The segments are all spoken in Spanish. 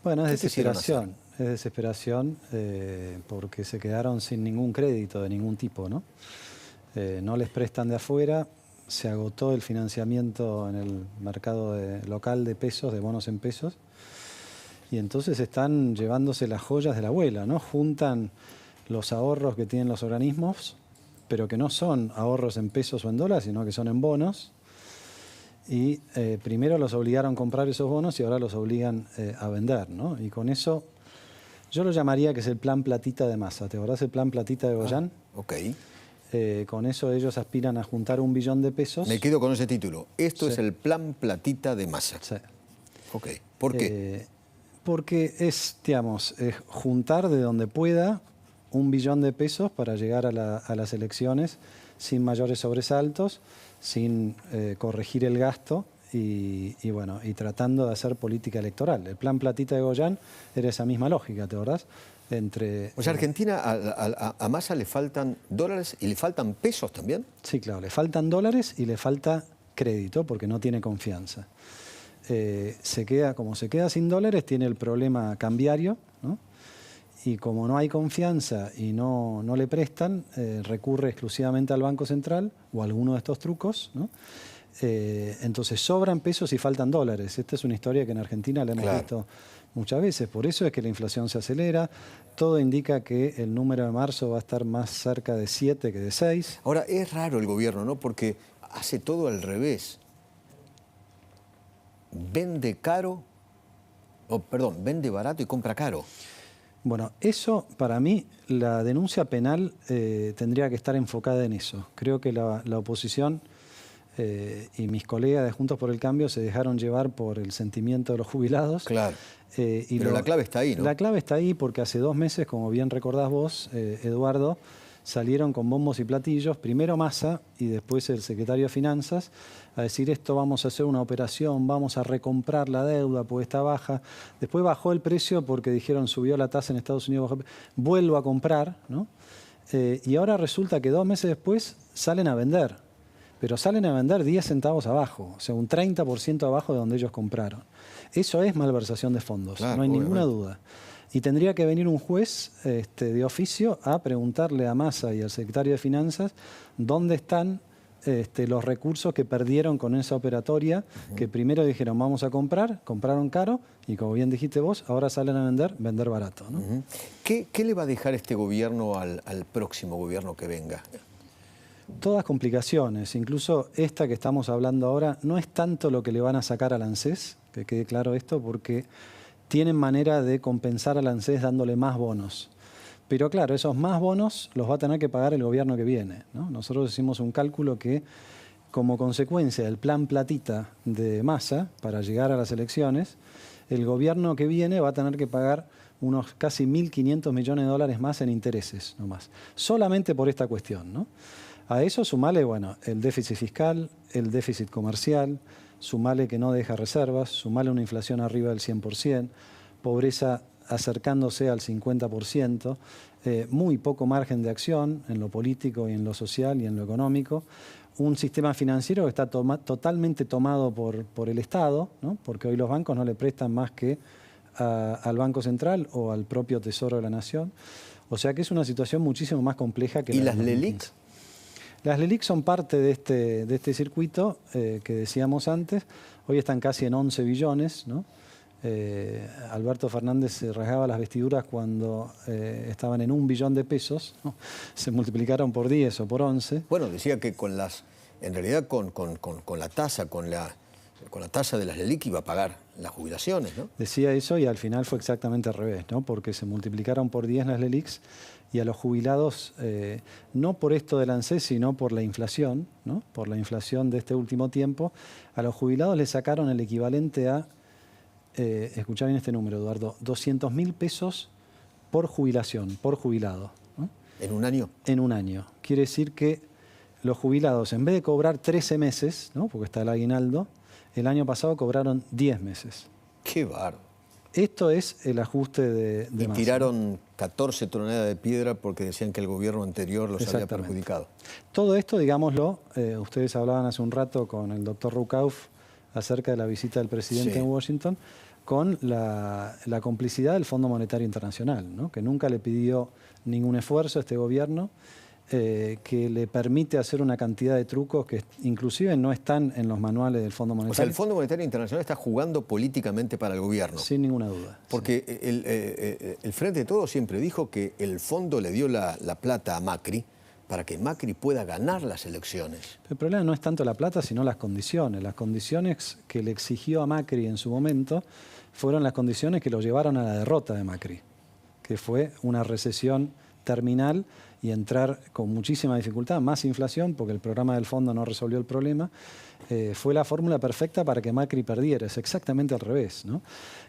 Bueno, ¿Qué quisieron es desesperación porque se quedaron sin ningún crédito de ningún tipo, ¿no? No les prestan de afuera, se agotó el financiamiento en el mercado local de pesos, de bonos en pesos, y entonces están llevándose las joyas de la abuela, ¿no? Juntan los ahorros que tienen los organismos, pero que no son ahorros en pesos o en dólares, sino que son en bonos. Y primero los obligaron a comprar esos bonos y ahora los obligan a vender, ¿no? Y con eso, yo lo llamaría que es el plan platita de Massa. ¿Te acordás el plan platita de Goyán? Ok. Con eso ellos aspiran a juntar 1 billón de pesos. Me quedo con ese título. Esto Sí. es el plan platita de Massa. Sí. Ok. ¿Por qué? Porque es, digamos, es juntar de donde pueda 1 billón de pesos para llegar a las elecciones sin mayores sobresaltos, sin corregir el gasto y tratando de hacer política electoral. El plan platita de Goyán era esa misma lógica, ¿te acordás? O sea, Argentina, a Massa le faltan dólares y le faltan pesos también. Sí, claro, le faltan dólares y le falta crédito porque no tiene confianza. Como se queda sin dólares, tiene el problema cambiario, ¿no? Y como no hay confianza y no le prestan, recurre exclusivamente al Banco Central o a alguno de estos trucos, ¿no? Entonces sobran pesos y faltan dólares. Esta es una historia que en Argentina la hemos visto muchas veces. Por eso es que la inflación se acelera. Todo indica que el número de marzo va a estar más cerca de 7 que de 6. Ahora, es raro el gobierno, ¿no? Porque hace todo al revés. Vende barato y compra caro. Bueno, eso para mí, la denuncia penal tendría que estar enfocada en eso. Creo que la oposición y mis colegas de Juntos por el Cambio se dejaron llevar por el sentimiento de los jubilados. Claro. Pero la clave está ahí, ¿no? La clave está ahí porque hace 2 meses, como bien recordás vos, Eduardo, salieron con bombos y platillos, primero Massa y después el secretario de Finanzas, a decir esto vamos a hacer una operación, vamos a recomprar la deuda porque está baja. Después bajó el precio porque dijeron subió la tasa en Estados Unidos, vuelvo a comprar, ¿no? Y ahora resulta que 2 meses después salen a vender, pero salen a vender 10 centavos abajo, o sea, un 30% abajo de donde ellos compraron. Eso es malversación de fondos, claro, no hay ninguna duda. Y tendría que venir un juez de oficio a preguntarle a Massa y al secretario de Finanzas dónde están los recursos que perdieron con esa operatoria, que primero dijeron vamos a comprar, compraron caro y como bien dijiste vos, ahora salen a vender barato, ¿no? ¿Qué le va a dejar este gobierno al próximo gobierno que venga? Todas complicaciones, incluso esta que estamos hablando ahora, no es tanto lo que le van a sacar al ANSES, que quede claro esto, porque tienen manera de compensar al ANSES dándole más bonos. Pero claro, esos más bonos los va a tener que pagar el gobierno que viene, ¿no? Nosotros hicimos un cálculo que, como consecuencia del plan platita de Massa para llegar a las elecciones, el gobierno que viene va a tener que pagar unos casi 1.500 millones de dólares más en intereses, nomás. Solamente por esta cuestión, ¿no? A eso sumale, bueno, el déficit fiscal, el déficit comercial, sumale que no deja reservas, sumale una inflación arriba del 100%, pobreza acercándose al 50%, muy poco margen de acción en lo político y en lo social y en lo económico, un sistema financiero que está totalmente tomado por el Estado, ¿no? Porque hoy los bancos no le prestan más que al Banco Central o al propio Tesoro de la Nación. O sea que es una situación muchísimo más compleja que... ¿Y las LELIQ? Las LELIQ son parte de este circuito que decíamos antes. Hoy están casi en 11 billones, ¿no? Alberto Fernández se rasgaba las vestiduras cuando estaban en 1 billón de pesos, ¿no? Se multiplicaron por 10 o por 11. Bueno, decía que en realidad con la tasa de las LELIQ iba a pagar las jubilaciones, ¿no? Decía eso y al final fue exactamente al revés, ¿no? Porque se multiplicaron por 10 las LELIQ y a los jubilados, no por esto del ANSES, sino por la inflación, ¿no? Por la inflación de este último tiempo, a los jubilados les sacaron el equivalente a, escuchá bien este número, Eduardo, 200.000 pesos por jubilación, por jubilado, ¿no? ¿En un año? En un año. Quiere decir que los jubilados, en vez de cobrar 13 meses, ¿no? Porque está el aguinaldo, el año pasado cobraron 10 meses. ¡Qué bárbaro! Esto es el ajuste de Massa. Y tiraron 14 toneladas de piedra porque decían que el gobierno anterior los había perjudicado. Todo esto, digámoslo, ustedes hablaban hace un rato con el doctor Rukauf acerca de la visita del presidente en Washington. con la complicidad del Fondo Monetario Internacional, ¿no? Que nunca le pidió ningún esfuerzo a este gobierno, que le permite hacer una cantidad de trucos que inclusive no están en los manuales del Fondo Monetario. O sea, el Fondo Monetario Internacional está jugando políticamente para el gobierno. Sin ninguna duda. Porque sí. El Frente de Todos siempre dijo que el fondo le dio la plata a Macri para que Macri pueda ganar las elecciones. El problema no es tanto la plata, sino las condiciones. Las condiciones que le exigió a Macri en su momento fueron las condiciones que lo llevaron a la derrota de Macri, que fue una recesión terminal y entrar con muchísima dificultad, más inflación, porque el programa del fondo no resolvió el problema. Fue la fórmula perfecta para que Macri perdiera. Es exactamente al revés, ¿no?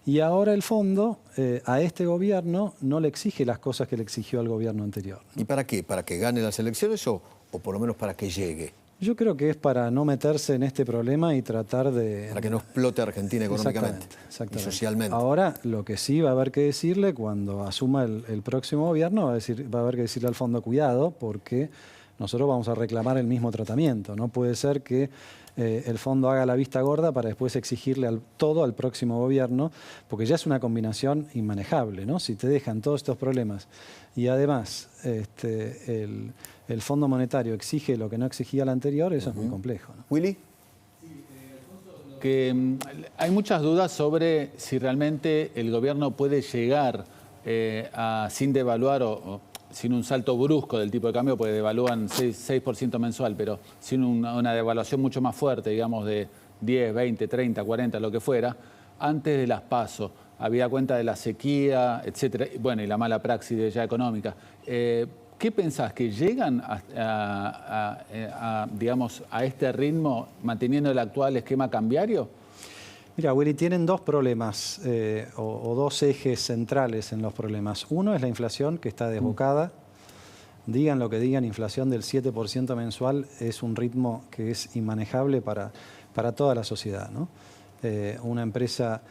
Y ahora el fondo a este gobierno no le exige las cosas que le exigió al gobierno anterior, ¿no? ¿Y para qué? ¿Para que gane las elecciones o por lo menos para que llegue? Yo creo que es para no meterse en este problema y tratar de... Para que no explote Argentina económicamente y socialmente. Ahora, lo que sí va a haber que decirle cuando asuma el próximo gobierno, va a haber que decirle al fondo cuidado, porque nosotros vamos a reclamar el mismo tratamiento. No puede ser que el fondo haga la vista gorda para después exigirle todo al próximo gobierno, porque ya es una combinación inmanejable, ¿no? Si te dejan todos estos problemas y además el Fondo Monetario exige lo que no exigía el anterior, eso es muy complejo, ¿no? Willy. Que hay muchas dudas sobre si realmente el gobierno puede llegar sin devaluar o sin un salto brusco del tipo de cambio, porque devalúan 6% mensual, pero sin una devaluación mucho más fuerte, digamos de 10, 20, 30, 40, lo que fuera, antes de las PASO, habida cuenta de la sequía, etcétera, bueno, y la mala praxis ya económica. ¿Qué pensás? ¿Que llegan digamos, a este ritmo manteniendo el actual esquema cambiario? Mira, Willy, tienen dos problemas o dos ejes centrales en los problemas. Uno es la inflación, que está desbocada. Digan lo que digan, inflación del 7% mensual es un ritmo que es inmanejable para toda la sociedad, ¿no? Una empresa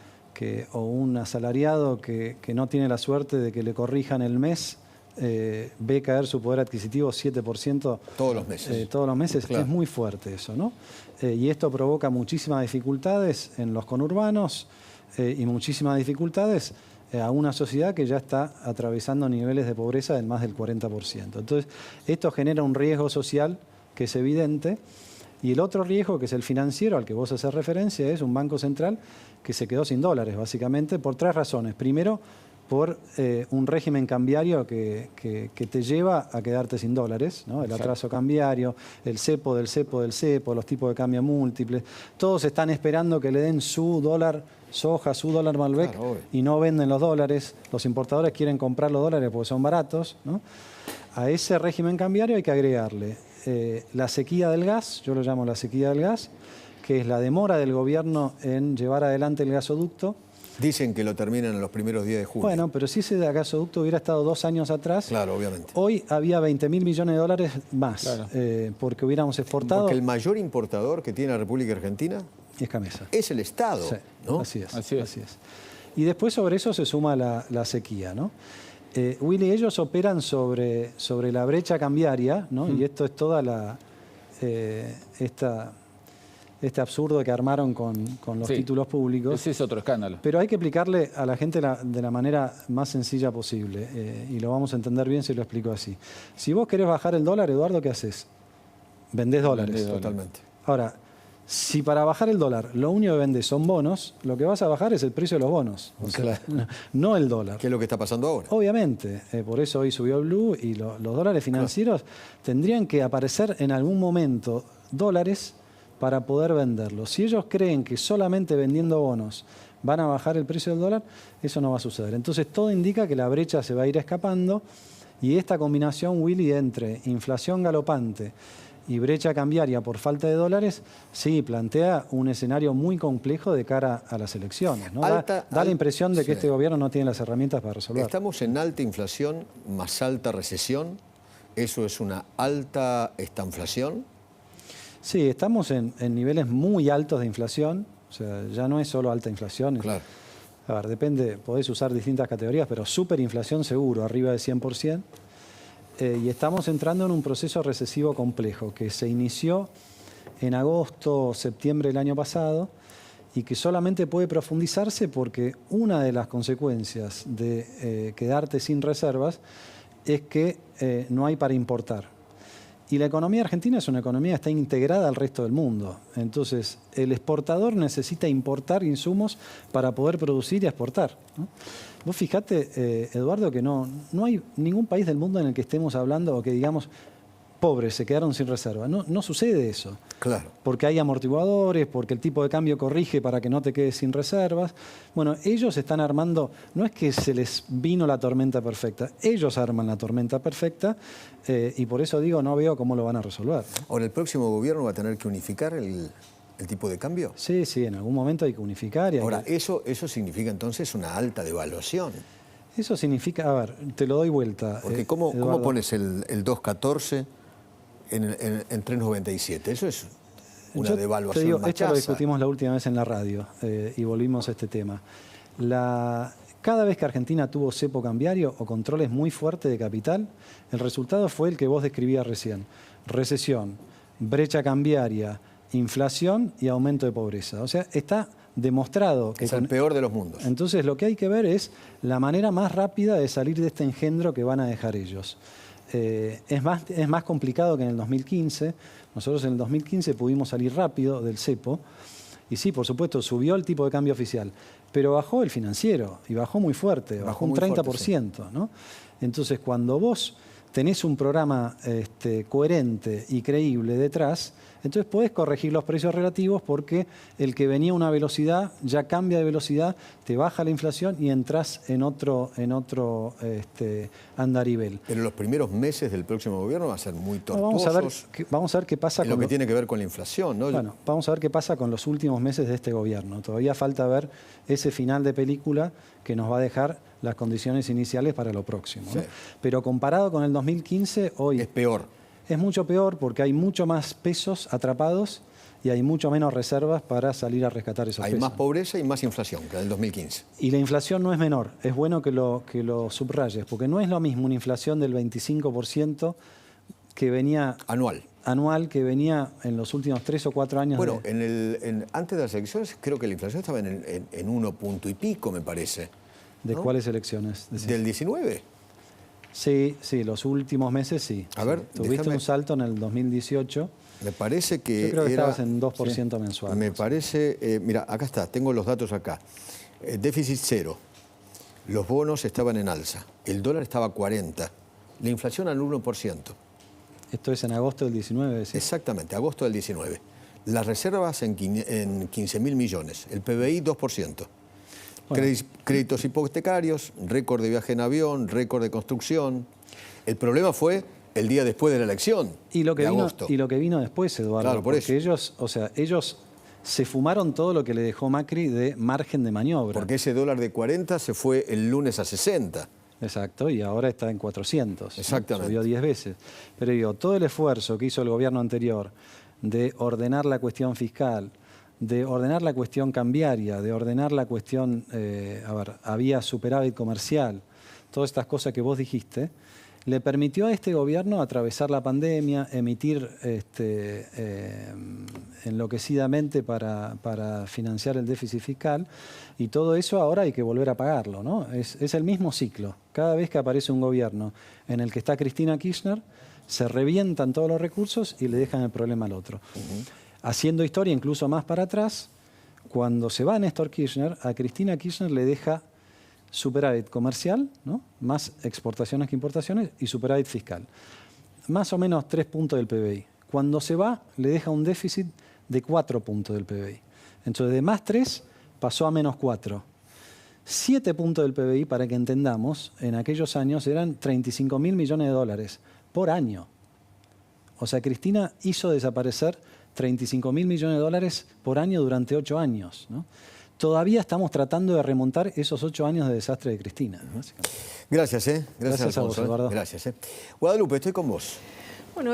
o un asalariado que no tiene la suerte de que le corrijan el mes, ve caer su poder adquisitivo 7% todos los meses. Todos los meses, claro. Es muy fuerte eso, ¿no? Y esto provoca muchísimas dificultades en los conurbanos y muchísimas dificultades a una sociedad que ya está atravesando niveles de pobreza del más del 40%. Entonces, esto genera un riesgo social que es evidente. Y el otro riesgo, que es el financiero, al que vos haces referencia, es un banco central que se quedó sin dólares, básicamente, por tres razones. Primero, por un régimen cambiario que te lleva a quedarte sin dólares, ¿no? El atraso cambiario, el cepo del cepo del cepo, los tipos de cambio múltiples. Todos están esperando que le den su dólar soja, su dólar Malbec, claro, y no venden los dólares. Los importadores quieren comprar los dólares porque son baratos, ¿no? A ese régimen cambiario hay que agregarle la sequía del gas, yo lo llamo la sequía del gas, que es la demora del gobierno en llevar adelante el gasoducto. Dicen que lo terminan en los primeros días de junio. Bueno, pero si ese gasoducto hubiera estado 2 años atrás, claro, obviamente, hoy había 20.000 millones de dólares más, claro, porque hubiéramos exportado. Porque el mayor importador que tiene la República Argentina es Camesa. Es el Estado, sí, ¿no? Así es. Y después sobre eso se suma la sequía, ¿no? Willy, ellos operan sobre la brecha cambiaria, ¿no? Y esto es toda este absurdo que armaron con los títulos públicos. Ese es otro escándalo. Pero hay que explicarle a la gente de la manera más sencilla posible, y lo vamos a entender bien si lo explico así. Si vos querés bajar el dólar, Eduardo, ¿qué haces? Vendés dólares. Totalmente. Ahora, si para bajar el dólar lo único que vendés son bonos, lo que vas a bajar es el precio de los bonos, o sea, no el dólar. ¿Qué es lo que está pasando ahora? Obviamente, por eso hoy subió Blue y los dólares financieros tendrían que aparecer en algún momento dólares para poder venderlos. Si ellos creen que solamente vendiendo bonos van a bajar el precio del dólar, eso no va a suceder. Entonces todo indica que la brecha se va a ir escapando y esta combinación, Willy, entre inflación galopante y brecha cambiaria por falta de dólares, sí, plantea un escenario muy complejo de cara a las elecciones, ¿no? Da la impresión de que este gobierno no tiene las herramientas para resolver. Estamos en alta inflación más alta recesión. ¿Eso es una alta estanflación? Sí, estamos en niveles muy altos de inflación. O sea, ya no es solo alta inflación. Claro. A ver, depende, podés usar distintas categorías, pero superinflación seguro, arriba de 100%. Y estamos entrando en un proceso recesivo complejo que se inició en agosto o septiembre del año pasado y que solamente puede profundizarse porque una de las consecuencias de quedarte sin reservas es que no hay para importar. Y la economía argentina es una economía que está integrada al resto del mundo. Entonces, el exportador necesita importar insumos para poder producir y exportar, ¿no? Vos fijate, Eduardo, que no hay ningún país del mundo en el que estemos hablando o que digamos, pobres, se quedaron sin reserva. No sucede eso. Claro. Porque hay amortiguadores, porque el tipo de cambio corrige para que no te quedes sin reservas. Bueno, ellos están armando, no es que se les vino la tormenta perfecta, ellos arman la tormenta perfecta y por eso digo, no veo cómo lo van a resolver. Ahora, ¿el próximo gobierno va a tener que unificar el tipo de cambio? Sí, en algún momento hay que unificar. Ahora, eso significa entonces una alta devaluación. Eso significa, a ver, te lo doy vuelta. Porque ¿cómo pones el 2.14 en 3.97? Eso es una devaluación te digo, machaza. esto lo discutimos la última vez en la radio y volvimos a este tema. Cada vez que Argentina tuvo cepo cambiario o controles muy fuertes de capital, el resultado fue el que vos describías recién. Recesión, brecha cambiaria, inflación y aumento de pobreza. O sea, está demostrado que... Es el peor de los mundos. Entonces, lo que hay que ver es la manera más rápida de salir de este engendro que van a dejar ellos. Es más complicado que en el 2015. Nosotros en el 2015 pudimos salir rápido del cepo. Y sí, por supuesto, subió el tipo de cambio oficial, pero bajó el financiero y bajó muy fuerte, bajó un 30%. Fuerte, sí. ¿No? Entonces, cuando vos tenés un programa coherente y creíble detrás, entonces podés corregir los precios relativos porque el que venía a una velocidad ya cambia de velocidad, te baja la inflación y entras en otro andarivel. Pero los primeros meses del próximo gobierno van a ser muy tortuosos. Vamos a ver qué pasa con lo que tiene que ver con la inflación, ¿no? Bueno, vamos a ver qué pasa con los últimos meses de este gobierno. Todavía falta ver ese final de película que nos va a dejar las condiciones iniciales para lo próximo, ¿no? Sí. Pero comparado con el 2015, hoy... Es peor. Es mucho peor porque hay mucho más pesos atrapados y hay mucho menos reservas para salir a rescatar esos pesos. Hay más pobreza y más inflación que en el 2015. Y la inflación no es menor. Es bueno que lo subrayes, porque no es lo mismo una inflación del 25% que venía... Anual que venía en los últimos 3 o 4 años. Bueno, antes de las elecciones creo que la inflación estaba en 1 punto y pico, me parece. ¿De cuáles elecciones? Del 19. Sí, los últimos meses sí. A ver, tuviste un salto en el 2018. Me parece que yo creo que estabas en 2% mensual. Me parece, mira, acá está, tengo los datos acá. Déficit cero. Los bonos estaban en alza. El dólar estaba a 40. La inflación al 1%. Esto es en agosto del 19, ¿decís? Exactamente, agosto del 19. Las reservas en 15.000 millones. El PBI 2%. Bueno. Créditos hipotecarios, récord de viaje en avión, récord de construcción. El problema fue el día después de la elección, de agosto. Y lo que vino después, Eduardo, claro, por porque eso. ellos se fumaron todo lo que le dejó Macri de margen de maniobra. Porque ese dólar de 40 se fue el lunes a 60. Exacto, y ahora está en 400. Exactamente. Subió 10 veces. Pero digo, todo el esfuerzo que hizo el gobierno anterior de ordenar la cuestión fiscal, de ordenar la cuestión cambiaria, de ordenar la cuestión, había superávit comercial, todas estas cosas que vos dijiste, le permitió a este gobierno atravesar la pandemia, emitir enloquecidamente para financiar el déficit fiscal, y todo eso ahora hay que volver a pagarlo, ¿no? Es el mismo ciclo. Cada vez que aparece un gobierno en el que está Cristina Kirchner, se revientan todos los recursos y le dejan el problema al otro. Haciendo historia incluso más para atrás, cuando se va Néstor Kirchner, a Cristina Kirchner le deja superávit comercial, ¿no? Más exportaciones que importaciones, y superávit fiscal. Más o menos 3 puntos del PBI. Cuando se va, le deja un déficit de 4 puntos del PBI. Entonces, de más 3 pasó a menos 4. 7 puntos del PBI, para que entendamos, en aquellos años eran 35.000 millones de dólares por año. O sea, Cristina hizo desaparecer 35.000 millones de dólares por año durante 8 años, ¿no? Todavía estamos tratando de remontar esos 8 años de desastre de Cristina. Gracias, Gracias a vos, Eduardo. Gracias, Guadalupe, estoy con vos. Bueno,